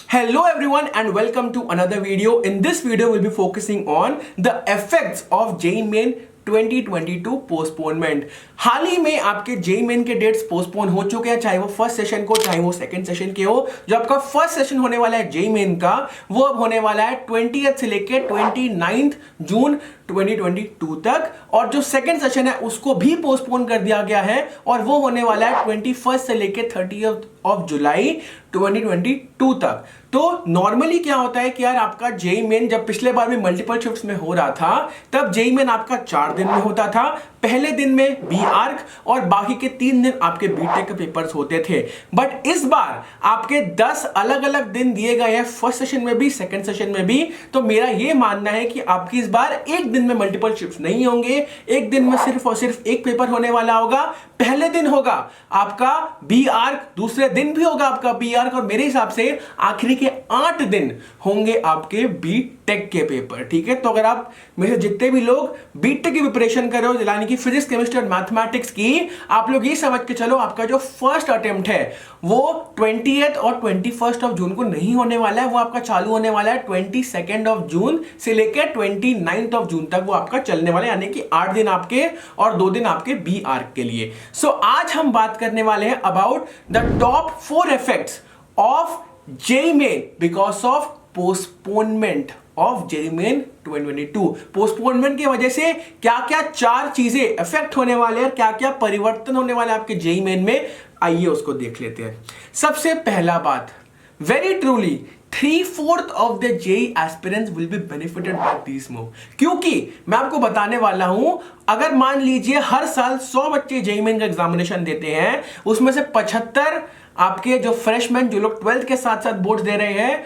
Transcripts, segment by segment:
Hello everyone and welcome to another video. In this video we'll be focusing on the effects of JEE Main 2022 postponement. हाल ही में आपके JEE Main के dates postpone हो चुके हैं, चाहे वो फर्स्ट सेशन को चाहे वो सेकंड सेशन के हो। जो आपका फर्स्ट सेशन होने वाला है JEE Main का, वो अब होने वाला है 20th से लेके 29 जून 2022 तक, और जो सेकंड सेशन है उसको भी पोस्टपोन कर दिया गया है और वो होने वाला है 21 से लेके 30 जुलाई 2022 तक। तो नॉर्मली क्या होता है कि यार आपका JEE Main जब पिछले बार भी मल्टीपल शिफ्ट्स में हो रहा था, तब JEE Main आपका 4 दिन में होता था। पहले दिन में बी आर्क और बाकी के 3 दिन आपके बीटेक के पेपर्स होते थे। बट इस बार आपके 10 अलग अलग दिन दिए गए हैं, फर्स्ट सेशन में भी सेकंड सेशन में भी। तो मेरा ये मानना है कि आपकी इस बार एक दिन में मल्टीपल शिफ्ट्स नहीं होंगे, एक दिन में सिर्फ और सिर्फ एक पेपर होने वाला होगा। पहले दिन होगा आपका बी आर्क, दूसरे दिन भी होगा आपका बी आर्क, और मेरे हिसाब से आखिरी के 8 दिन होंगे आपके बीटेक के पेपर। ठीक है, तो अगर आप में से जितने भी लोग बीटेक की प्रिपरेशन कर रहे हो, यानी कि फिजिक्स, केमिस्ट्री और मैथमेटिक्स की, आप लोग ये समझ के चलो आपका जो फर्स्ट अटेम्प्ट है वो 20th और 21 जून को नहीं होने वाला है। वो आपका चालू होने वाला है 22 जून से लेकर 29 जून तक वो आपका चलने वाला है, यानी कि 8 दिन आपके और 2 दिन आपके बी आर्क के लिए। सो आज हम बात करने वाले हैं about the top 4 effects of JEE Main because of postponement of JEE Main 2022। Postponement की वजह से क्या क्या 4 चीजें इफेक्ट होने वाले हैं, क्या क्या परिवर्तन होने वाले हैं आपके JEE Main में, आइए उसको देख लेते हैं। सबसे पहला बात, very truly 3/4 of the JEE aspirants will be benefited by this move। क्योंकि मैं आपको बताने वाला हूं, अगर मान लीजिए हर साल 100 बच्चे JEE Main का एग्जामिनेशन देते हैं, उसमें से 75 आपके जो फ्रेशमैन, जो लोग 12th के साथ साथ बोर्ड दे रहे हैं,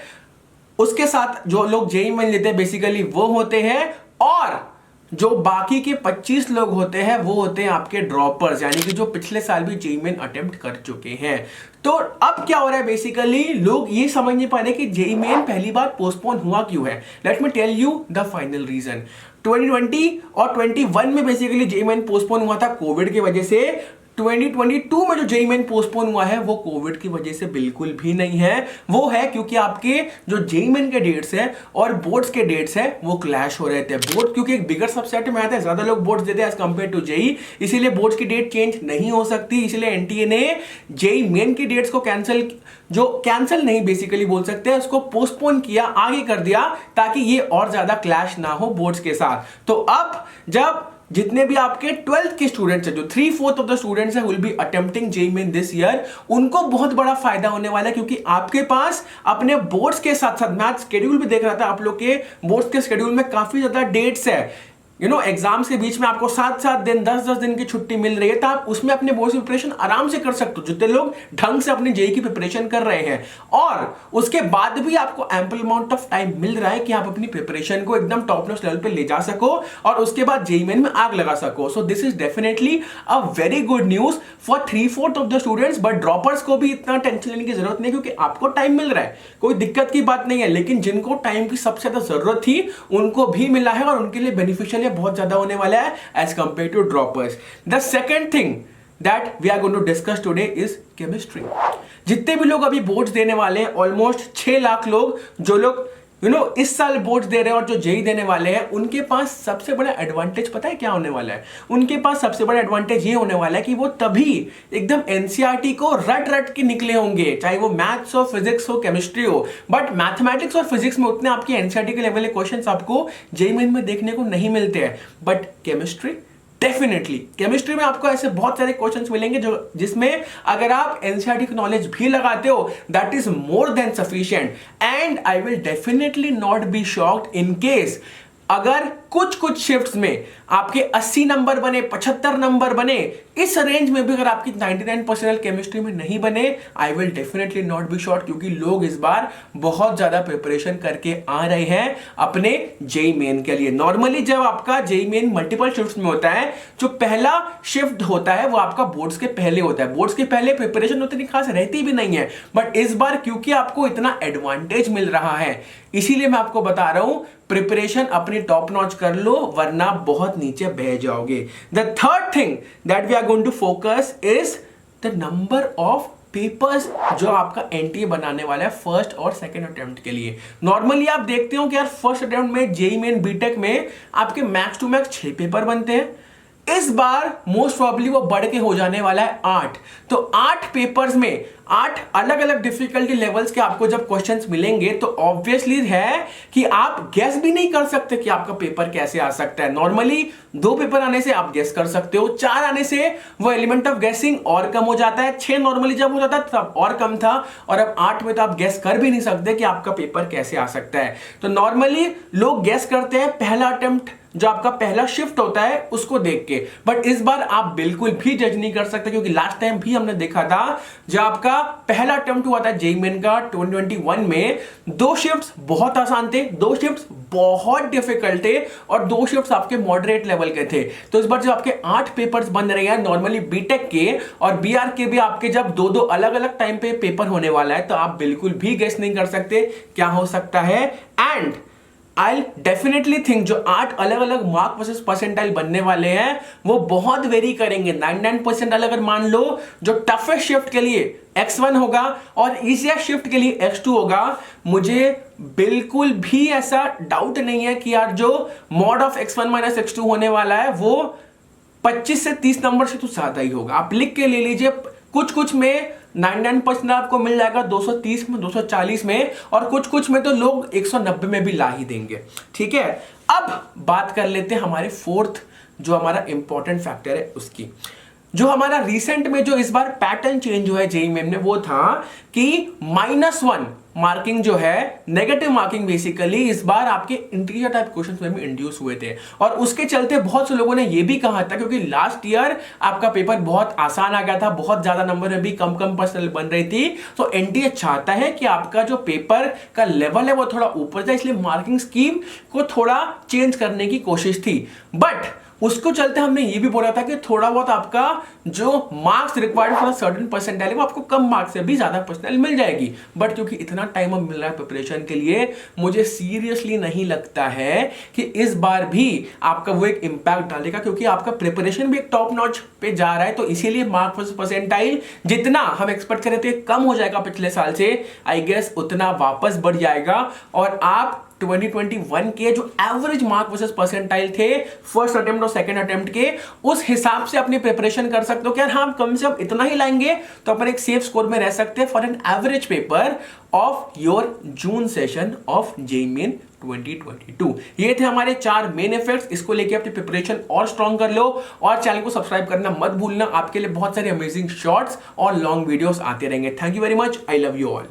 उसके साथ जो लोग JEE Main लेते हैं बेसिकली वो होते हैं, और जो बाकी के 25 लोग होते हैं वो होते हैं आपके ड्रॉपर्स, यानी कि जो पिछले साल भी JEE Main अटेम्प्ट कर चुके हैं। तो अब क्या हो रहा है, बेसिकली लोग ये समझ नहीं पा रहे कि JEE Main पहली बार पोस्टपोन हुआ क्यों है। Let me tell you the final reason. 2020 और 21 में बेसिकली JEE Main पोस्टपोन हुआ था कोविड की वजह से। 2022 में जो JEE Main पोस्टपोन हुआ है वो कोविड की वजह से बिल्कुल भी नहीं है। वो है क्योंकि आपके जो JEE Main के डेट्स हैं और बोर्ड्स के डेट्स हैं वो क्लैश हो रहे थे। बोर्ड क्योंकि एक बिगर सबसेट में आता है, ज्यादा लोग बोर्ड्स देते हैं एज कंपेयर टू JEE, इसीलिए बोर्ड्स की डेट चेंज नहीं हो सकती। इसीलिए NTA ने JEE Main की डेट्स को कैंसिल नहीं बेसिकली बोल सकते हैं, उसको पोस्टपोन किया, आगे कर दिया, ताकि ये और ज्यादा क्लैश ना हो बोर्ड्स के साथ। तो अब जब जितने भी आपके 12th के स्टूडेंट्स हैं, जो 3/4 ऑफ द स्टूडेंट्स हैं will be attempting JEE Main this year, उनको बहुत बड़ा फायदा होने वाला है, क्योंकि आपके पास अपने बोर्ड्स के साथ साथ, मैं स्केड्यूल भी देख रहा था, आप लोग के बोर्ड्स के स्केड्यूल में काफी ज्यादा डेट्स है। एग्जाम्स के बीच में आपको 7-7 दिन 10-10 दिन की छुट्टी मिल रही है, तो आप उसमें अपने बोर्ड की प्रिपरेशन आराम से कर सकते हो, जितने लोग ढंग से अपने JEE की प्रिपरेशन कर रहे हैं। और उसके बाद भी आपको एम्पल अमाउंट ऑफ टाइम मिल रहा है कि आप अपनी प्रिपरेशन को एकदम टॉप नॉच लेवल पे ले जा सको और उसके बाद JEE Main में आग लगा सको। So this is definitely a very good news for 3/4 of the students. But droppers को भी इतना टेंशन लेने की जरूरत नहीं, क्योंकि आपको टाइम मिल रहा है, कोई दिक्कत की बात नहीं है। लेकिन जिनको टाइम की सबसे ज्यादा जरूरत थी उनको भी मिला है, और उनके लिए बेनिफिशियल बहुत ज्यादा होने वाला है as compared to droppers. The second thing that we are going to discuss today is chemistry. जितने भी लोग अभी बोर्ड्स देने वाले हैं, ऑलमोस्ट 6 लाख लोग, जो लोग इस साल बोर्ड्स दे रहे हैं और जो JEE देने वाले हैं, उनके पास सबसे बड़ा एडवांटेज पता है क्या होने वाला है? उनके पास सबसे बड़ा एडवांटेज ये होने वाला है कि वो तभी एकदम NCERT को रट के निकले होंगे, चाहे वो मैथ्स हो, फिजिक्स हो, केमिस्ट्री हो। बट मैथमेटिक्स और फिजिक्स में उतने आपके NCERT के लेवल के क्वेश्चंस आपको JEE Main में देखने को नहीं मिलते हैं। बट केमिस्ट्री, डेफिनेटली केमिस्ट्री में आपको ऐसे बहुत सारे क्वेश्चंस मिलेंगे जिसमें अगर आप NCERT की नॉलेज भी लगाते हो, that is more than sufficient. And I will definitely not be shocked in case अगर कुछ शिफ्ट्स में आपके 80 नंबर बने, 75 नंबर बने, इस रेंज में भी अगर आपकी 99% केमिस्ट्री में नहीं बने, I will definitely not be short, क्योंकि लोग इस बार बहुत ज्यादा प्रिपरेशन करके आ रहे हैं अपने JEE Main के लिए। नॉर्मली जब आपका JEE Main मल्टीपल शिफ्ट्स में होता है, जो पहला शिफ्ट होता है वो आपका बोर्ड्स के पहले होता है। बोर्ड्स के पहले प्रिपरेशन उतनी खास रहती भी नहीं है, बट इस बार क्योंकि आपको इतना एडवांटेज मिल रहा है, इसीलिए मैं आपको बता रहा हूं प्रिपरेशन अपनी टॉप नॉच कर लो, वरना बहुत नीचे बह जाओगे। The third thing that we are going to focus is the number of papers जो आपका एनटीए बनाने वाला है फर्स्ट और सेकंड अटेम्प्ट के लिए। नॉर्मली आप देखते हो कि यार फर्स्ट अटेम्प्ट में जेईई मेन बीटेक में आपके मैक्स टू मैक्स 6 पेपर बनते हैं। इस बार मोस्ट प्रॉब्ली वो बढ़ के हो जाने वाला है 8। तो 8 पेपर्स में 8 अलग अलग डिफिकल्टी लेवल्स के आपको जब क्वेश्चंस मिलेंगे तो ऑब्वियसली है कि आप गेस भी नहीं कर सकते कि आपका पेपर कैसे आ सकता है। नॉर्मली 2 पेपर आने से आप गेस कर सकते हो, 4 आने से वो एलिमेंट ऑफ गेसिंग और कम हो जाता है, 6 नॉर्मली जब हो जाता है तब और कम था, और अब 8 में तो आप गेस कर भी नहीं सकते कि आपका पेपर कैसे आ सकता है। तो नॉर्मली लोग गेस करते हैं पहला अटेम्प्ट जो आपका पहला शिफ्ट होता है उसको देख के, बट इस बार आप बिल्कुल भी जज नहीं कर सकते क्योंकि लास्ट टाइम भी हमने देखा था जब आपका पहला अटेम्प्ट हुआ था जेईई मेन का 2021 में, 2 शिफ्ट्स बहुत आसान थे, 2 शिफ्ट्स बहुत डिफिकल्ट थे और 2 शिफ्ट्स आपके मॉडरेट लेवल के थे। तो इस बार जो आपके 8 पेपर्स बन रहे हैं नॉर्मली बीटेक के और बीआर के भी आपके जब 2-2 अलग अलग टाइम पे पेपर होने वाला है तो आप बिल्कुल भी गेस नहीं कर सकते क्या हो सकता है। एंड आई डेफिनेटली थिंक जो 8 अलग अलग मार्क वर्सेस परसेंटाइल बनने वाले हैं वो बहुत वेरी करेंगे। 99 परसेंटाइल अगर मान लो जो टफेस्ट शिफ्ट के लिए x1 होगा और इजिएस्ट शिफ्ट के लिए x2 होगा, मुझे बिल्कुल भी ऐसा डाउट नहीं है कि यार जो mod of x1 minus x2 होने वाला है वो 25 से 30 नंबर से तो ज्यादा ही होगा। आप लिख के ले लीजिए, कुछ में 99% आपको मिल जाएगा 230 में, 240 में, और कुछ में तो लोग 190 में भी ला ही देंगे। ठीक है, अब बात कर लेते हैं हमारे फोर्थ जो हमारा इंपॉर्टेंट फैक्टर है उसकी। जो हमारा रिसेंट में जो इस बार पैटर्न चेंज हुआ है जेईई मेन में वो था कि -1 मार्किंग जो है नेगेटिव मार्किंग बेसिकली इस बार आपके इंटीजर टाइप क्वेश्चंस में भी इंड्यूस हुए थे, और उसके चलते बहुत से लोगों ने ये भी कहा था क्योंकि लास्ट ईयर आपका पेपर बहुत आसान आ गया था, बहुत ज्यादा नंबर में भी कम पर्सेंट बन रही थी, तो एनटीए चाहता है कि आपका जो पेपर का लेवल है वो थोड़ा ऊपर जाए, इसलिए मार्किंग स्कीम को थोड़ा चेंज करने की कोशिश थी। बट उसको चलते हमने ये भी बोला था कि थोड़ा बहुत आपका जो marks required for certain percentile वो आपको कम मार्क्स से भी ज्यादा परसेंटाइल मिल जाएगी। बट क्योंकि इतना टाइम अब मिल रहा है प्रिपरेशन के लिए, मुझे सीरियसली नहीं लगता है कि इस बार भी आपका वो एक इंपैक्ट डालेगा, क्योंकि आपका प्रिपरेशन भी एक टॉप नॉच पे जा रहा है। तो इसीलिए मार्क्स वर्सेस परसेंटाइल जितना हम एक्सपेक्ट कर रहे थे कम हो जाएगा पिछले साल से, आई गेस उतना वापस बढ़ जाएगा और आप 2021 के जो एवरेज मार्क वर्सेस परसेंटाइल थे फर्स्ट अटेम्प्ट और सेकंड अटेम्प्ट के, उस हिसाब से अपनी प्रिपरेशन कर सकते हो कि यार हाँ कम से कम इतना ही लाएंगे तो अपन एक सेफ स्कोर में रह सकते हैं for an average paper of your June session of JEE main 2022। ये थे हमारे 4 मेन इफेक्ट्स। इसको लेके अपनी प्रिपरेशन और स्ट्रॉन्ग कर लो और चैनल को सब्सक्राइब करना मत भूलना। आपके लिए बहुत सारे अमेजिंग शॉर्ट्स और लॉन्ग वीडियोस आते रहेंगे। Thank you very much, I love you all.